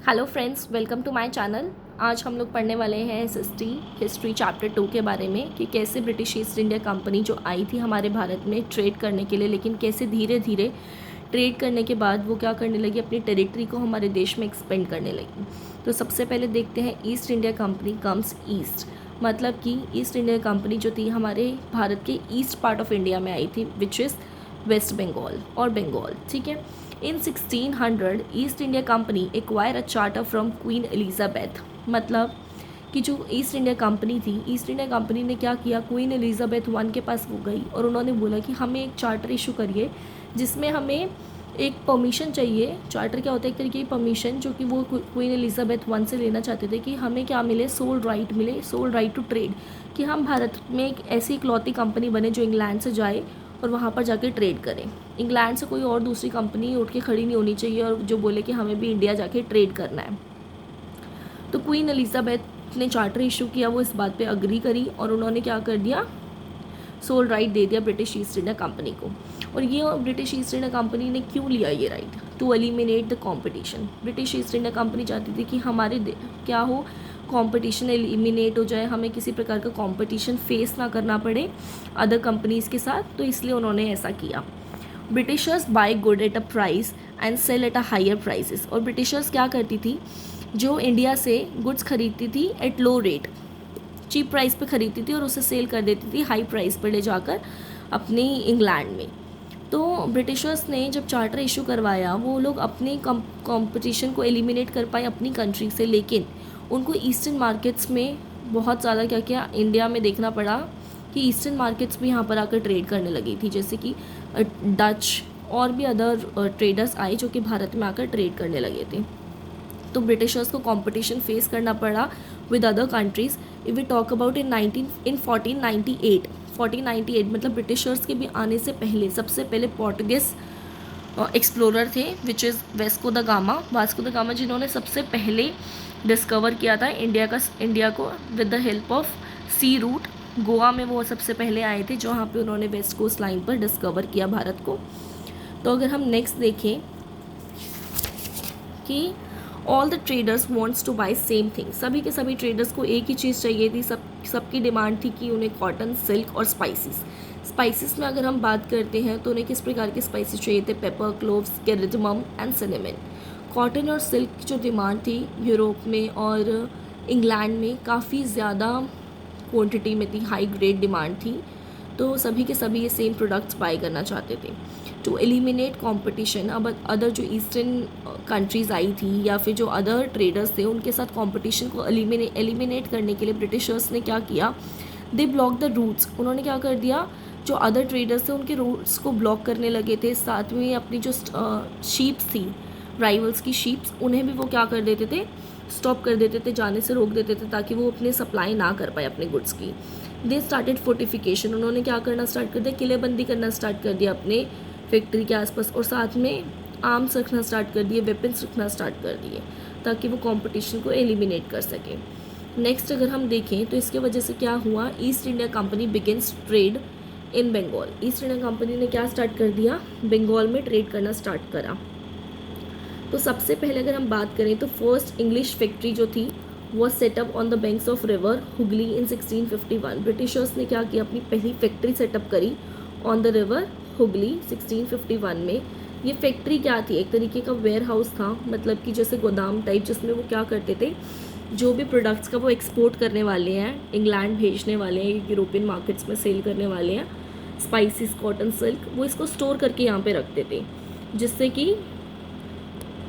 Hello friends, welcome to my channel. आज हम लोग पढ़ने वाले हैं एसएसटी हिस्ट्री चैप्टर 2 के बारे में कि कैसे ब्रिटिश ईस्ट इंडिया कंपनी जो आई थी हमारे भारत में ट्रेड करने के लिए, लेकिन कैसे धीरे धीरे ट्रेड करने के बाद वो क्या करने लगी, अपनी टेरिटरी को हमारे देश में एक्सपेंड करने लगी। तो सबसे पहले देखते हैं east India company comes east, मतलब कि ईस्ट इंडिया कंपनी जो थी हमारे भारत के ईस्ट पार्ट ऑफ इंडिया में आई थी, विच इज़ वेस्ट बंगाल और बंगाल। ठीक है। इन 1600 east India company acquire a charter from queen Elizabeth, मतलब कि जो ईस्ट इंडिया कंपनी थी, ईस्ट इंडिया कंपनी ने क्या किया, क्वीन एलिजाबेथ वन के पास वो गई और उन्होंने बोला कि हमें एक चार्टर इशू करिए जिसमें हमें एक परमिशन चाहिए। चार्टर क्या होता है, एक तरीके की परमिशन जो कि वो क्वीन एलिजाबेथ वन से लेना चाहते थे कि हमें क्या मिले, सोल राइट मिले, सोल राइट टू ट्रेड, कि हम भारत में एक ऐसी इकलौती कंपनी बने जो इंग्लैंड से जाए और वहाँ पर जाके ट्रेड करें। इंग्लैंड से कोई और दूसरी कंपनी उठ के खड़ी नहीं होनी चाहिए और जो बोले कि हमें भी इंडिया जाके ट्रेड करना है। तो क्वीन एलिजाबेथ ने चार्टर इशू किया, वो इस बात पे अग्री करी और उन्होंने क्या कर दिया, सोल राइट दे दिया ब्रिटिश ईस्ट इंडिया कंपनी को। और ये ब्रिटिश ईस्ट इंडिया कंपनी ने क्यों लिया ये right, to eliminate the competition. British East India Company चाहती थी कि हमारे क्या हो, कंपटीशन एलिमिनेट हो जाए, हमें किसी प्रकार का कंपटीशन फेस ना करना पड़े अदर कंपनीज़ के साथ, तो इसलिए उन्होंने ऐसा किया। Britishers buy good at a price and sell at a higher prices. और ब्रिटिशर्स क्या करती थी, जो इंडिया से गुड्स खरीदती थी at low rate, cheap price पे खरीदती थी और उसे सेल कर देती थी हाई प्राइस पर ले जाकर अपने इंग्लैंड में। तो ब्रिटिशर्स ने जब चार्टर इशू करवाया, वो लोग अपने कंपटीशन को एलिमिनेट कर पाए अपनी कंट्री से, लेकिन उनको ईस्टर्न मार्केट्स में बहुत ज़्यादा क्या क्या इंडिया में देखना पड़ा कि ईस्टर्न मार्केट्स भी यहाँ पर आकर ट्रेड करने लगी थी, जैसे कि डच और भी अदर ट्रेडर्स आए जो कि भारत में आकर ट्रेड करने लगे थे। तो ब्रिटिशर्स को कंपटीशन फेस करना पड़ा with other countries. If we talk about in 1498 मतलब ब्रिटिशर्स के भी आने से पहले सबसे पहले पोर्टुगीज़ एक्सप्लोरर थे, which is Vasco da Gama, जिन्होंने सबसे पहले डिस्कवर किया था इंडिया को with the help of sea route. Goa में वो सबसे पहले आए थे, जहाँ पे उन्होंने वेस्ट कोस्ट लाइन पर डिस्कवर किया भारत को। तो अगर हम नेक्स्ट देखें कि all the traders wants to buy same thing, सभी के सभी ट्रेडर्स को एक ही चीज़ चाहिए थी, सबकी डिमांड थी कि उन्हें कॉटन, सिल्क और स्पाइसेस में अगर हम बात करते हैं तो उन्हें किस प्रकार के स्पाइसेस चाहिए थे, pepper, cloves, cardamom and cinnamon. Cotton और सिल्क की जो डिमांड थी यूरोप में और इंग्लैंड में काफ़ी ज़्यादा क्वांटिटी में थी, हाई ग्रेड डिमांड थी, तो सभी के सभी ये सेम प्रोडक्ट्स बाय करना चाहते थे। टू एलिमिनेट कंपटीशन, अब अदर जो ईस्टर्न कंट्रीज़ आई थी या फिर जो अदर ट्रेडर्स थे उनके साथ कंपटीशन को एलिमिनेट करने के लिए ब्रिटिशर्स ने क्या किया, दे ब्लॉक द रूट्स। उन्होंने क्या कर दिया, जो अदर ट्रेडर्स थे उनके रूट्स को ब्लॉक करने लगे थे, साथ में अपनी जो शीप्स थी, राइवल्स की शीप्स, उन्हें भी वो क्या कर देते थे, स्टॉप कर देते थे, जाने से रोक देते थे, ताकि वो अपने सप्लाई ना कर पाए अपने गुड्स की। दे स्टार्टेड फोर्टिफिकेशन, उन्होंने क्या करना स्टार्ट कर दिया, किलेबंदी करना स्टार्ट कर दिया अपने फैक्ट्री के आसपास, और साथ में आर्म्स रखना स्टार्ट कर दिए, वेपन्स रखना स्टार्ट कर दिए, ताकि वो कंपटीशन को एलिमिनेट कर सकें। नेक्स्ट अगर हम देखें तो इसके वजह से क्या हुआ, East India Company begins trade in Bengal. East India Company ने क्या स्टार्ट कर दिया, बंगाल में ट्रेड करना स्टार्ट करा। तो सबसे पहले अगर हम बात करें तो फर्स्ट इंग्लिश फैक्ट्री जो थी वो setup on the banks of river Hooghly in 1651। Britishers ने क्या किया, अपनी पहली फैक्ट्री सेटअप करी ऑन द रिवर हुगली 1651 में। ये फैक्ट्री क्या थी, एक तरीके का वेयर हाउस था, मतलब कि जैसे गोदाम टाइप, जिसमें वो क्या करते थे, जो भी प्रोडक्ट्स का वो एक्सपोर्ट करने वाले हैं, इंग्लैंड भेजने वाले हैं, यूरोपियन मार्केट्स में सेल करने वाले हैं, स्पाइसेस, कॉटन, सिल्क, वो इसको स्टोर करके यहाँ पे रखते थे, जिससे कि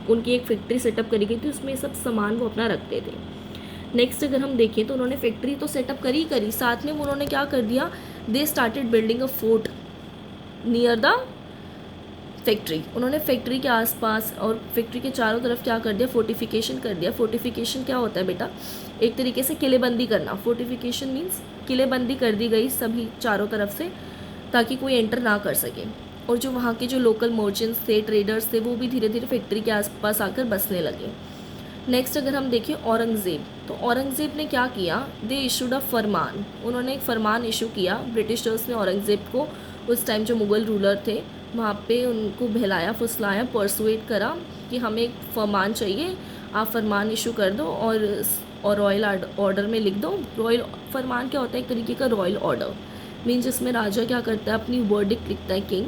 उनकी एक फैक्ट्री सेटअप करी गई थी, उसमें सब सामान वो अपना रखते थे। नेक्स्ट अगर हम देखें तो उन्होंने फैक्ट्री तो सेटअप करी, साथ में उन्होंने क्या कर दिया, they started building a fort near the factory. उन्होंने फैक्ट्री के आसपास और फैक्ट्री के चारों तरफ क्या कर दिया, फोर्टिफिकेशन कर दिया। फोर्टिफिकेशन क्या होता है बेटा, एक तरीके से किलेबंदी करना। फोर्टिफिकेशन मीन्स किलेबंदी कर दी गई सभी चारों तरफ से, ताकि कोई एंटर ना कर सके। और जो वहाँ के जो लोकल मर्चेंट्स थे, ट्रेडर्स थे, वो भी धीरे धीरे फैक्ट्री के आसपास आकर बसने लगे। नेक्स्ट अगर हम देखें औरंगज़ेब, तो औरंगज़ेब ने क्या किया, दे इशूड अ फरमान। उन्होंने एक फरमान इशू किया, ब्रिटिशर्स ने औरंगज़ेब को, उस टाइम जो मुग़ल रूलर थे वहाँ पे उनको बहलाया फुसलाया, परसुएट करा कि हमें एक फरमान चाहिए, आप फरमान इशू कर दो और रॉयल ऑर्डर में लिख दो। रॉयल फरमान क्या होता है? एक तरीके का रॉयल ऑर्डर, मीन जिसमें राजा क्या करता है, अपनी वर्डिक्ट लिखता है किंग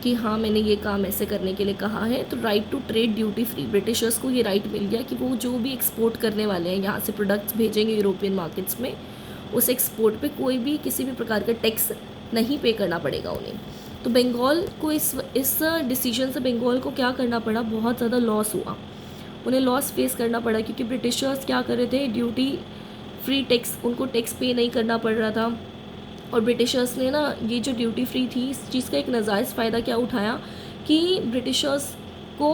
कि हाँ मैंने ये काम ऐसे करने के लिए कहा है। तो right to trade duty free, Britishers को ये राइट मिल गया कि वो जो भी एक्सपोर्ट करने वाले हैं, यहाँ से प्रोडक्ट्स भेजेंगे यूरोपियन मार्केट्स में, उस एक्सपोर्ट पे कोई भी किसी भी प्रकार का टैक्स नहीं पे करना पड़ेगा उन्हें। तो बंगाल को इस डिसीजन से बंगाल को क्या करना पड़ा? बहुत ज़्यादा लॉस हुआ, उन्हें लॉस फेस करना पड़ा, क्योंकि ब्रिटिशर्स क्या कर रहे थे, ड्यूटी फ्री टैक्स, उनको टैक्स पे नहीं करना पड़ रहा था। और ब्रिटिशर्स ने ना ये जो ड्यूटी फ्री थी, इस चीज़ का एक नाजायज़ फ़ायदा क्या उठाया कि ब्रिटिशर्स को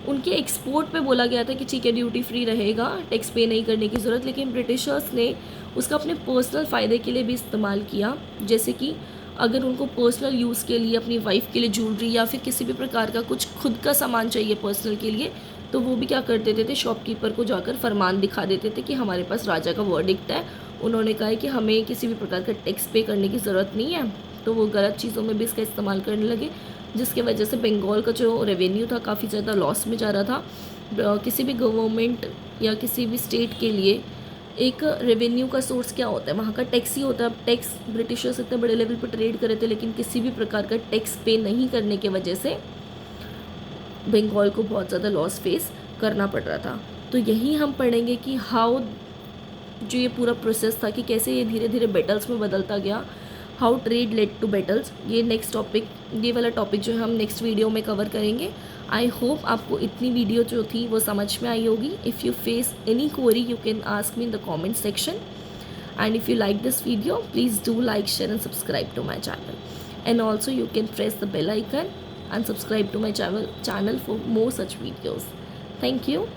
उनके एक्सपोर्ट पे बोला गया था कि ठीक है ड्यूटी फ्री रहेगा, टैक्स पे नहीं करने की ज़रूरत, लेकिन ब्रिटिशर्स ने उसका अपने पर्सनल फ़ायदे के लिए भी इस्तेमाल किया। जैसे कि अगर उनको पर्सनल यूज़ के लिए, अपनी वाइफ के लिए ज्वेलरी या फिर किसी भी प्रकार का कुछ खुद का सामान चाहिए पर्सनल के लिए, तो वो भी क्या कर देते थे, शॉपकीपर को जाकर फरमान दिखा देते थे कि हमारे पास राजा का वर्डिक्ट है, उन्होंने कहा है कि हमें किसी भी प्रकार का टैक्स पे करने की ज़रूरत नहीं है। तो वो गलत चीज़ों में भी इसका इस्तेमाल करने लगे, जिसके वजह से बंगाल का जो रेवेन्यू था काफ़ी ज़्यादा लॉस में जा रहा था। किसी भी गवर्नमेंट या किसी भी स्टेट के लिए एक रेवेन्यू का सोर्स क्या होता है? वहाँ का टैक्स ही होता है। अब टैक्स, ब्रिटिशर्स इतने बड़े लेवल पर ट्रेड कर रहे थे, लेकिन किसी भी प्रकार का टैक्स पे नहीं करने की वजह से बंगाल को बहुत ज़्यादा लॉस फेस करना पड़ रहा था। तो यही हम पढ़ेंगे कि हाउ जो ये पूरा प्रोसेस था कि कैसे ये धीरे धीरे बैटल्स में बदलता गया, how trade led to battles. ये नेक्स्ट टॉपिक, ये वाला टॉपिक जो है हम नेक्स्ट वीडियो में कवर करेंगे। आई होप आपको इतनी वीडियो जो थी वो समझ में आई होगी। If you face any query you can ask me in the comment section, and if you like this video please do like, share and subscribe to my channel, and also you can press the bell icon and subscribe to my channel for more such videos. Thank you.